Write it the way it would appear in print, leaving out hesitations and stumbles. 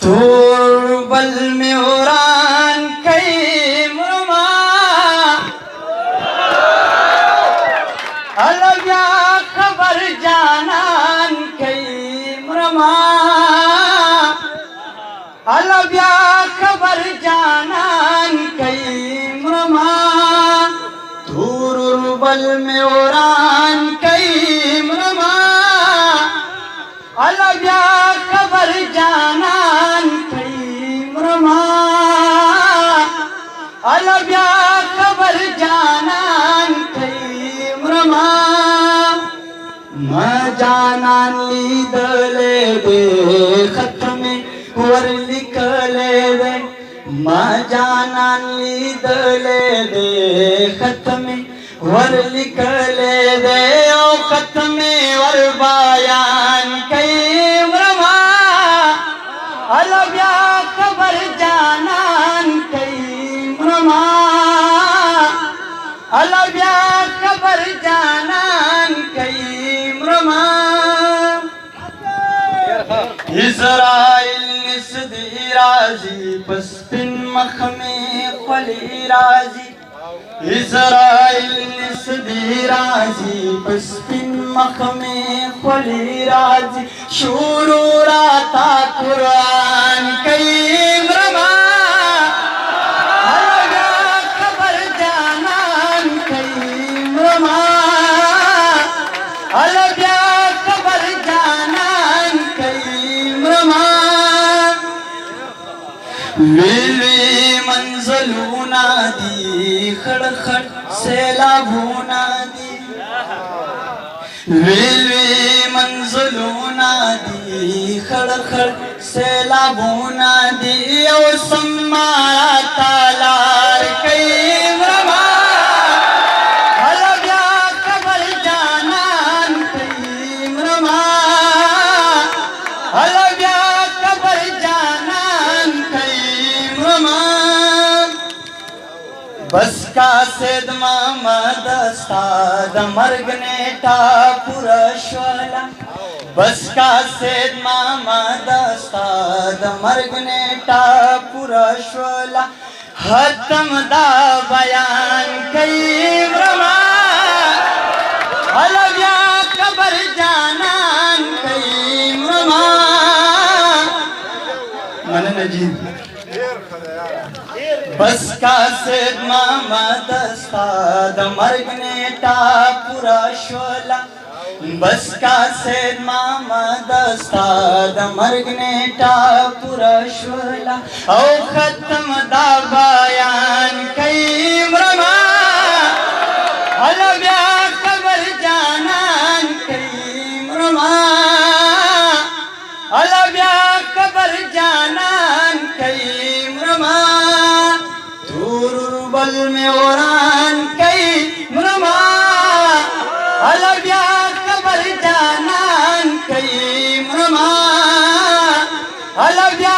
तुर्बल में उरान कई मुरमा अलव्या खबर जानान कई मुरमा अलव्या खबर जानान कई मुरमा तुर्बल में उरान कई मुरमा अलव्या खबर जानान कई मुरमा अलव्या खबर जानान कई मुरमा जानान लीदले दे खत में वर लिखले दे जानान लीदले दे खत में वर लिखले दे ओ खत में वर बयान कई मुरमा अलव्या खबर जानान कई मुरमा अलव्या खबर जानान कई मुरमा इज़राइल निस्दी राजी पस्पिन मखमे खली राजी इज़राइल निस्दी राजी पस्पिन मखमे खली राजी शुरूराता कुरान कई मुरमा अलव्या खबर जानान कई मुरमा अलव्या खबर जानान कई मुरमा वेलवे मंजलूना दी खड़खड़ सैलाबूना दी वेलवे मंजलूना दी खड़खड़ सैलाबूना दी ओ सम्माया तालार कई मुरमा अलव्या खबर जानान कई मुरमा अलव्या खबर जानान कई मुरमा बस का सेद मामा दस्ताद मर्गने टापुरश्वला बस का सेद मामा दस्ताद मर्गने टापुरश्वला हतम दा बयान कई मुरमा अलव्या खबर जानान कई मुरमा मन नजीब बस का सेद मामा दस्ताद मर्गने टापुरश्वला बस का सेद मामा दस्ताद मर्गने टापुरश्वला ओ खत्म दा बयान कई मुरमा अलव्या खबर जानान कई मुरमा अलव्या खबर जानान कई मुरमा तुर्बल में उरान कई मुरमा अलव्या खबर जानान कई मुरमा अलव्या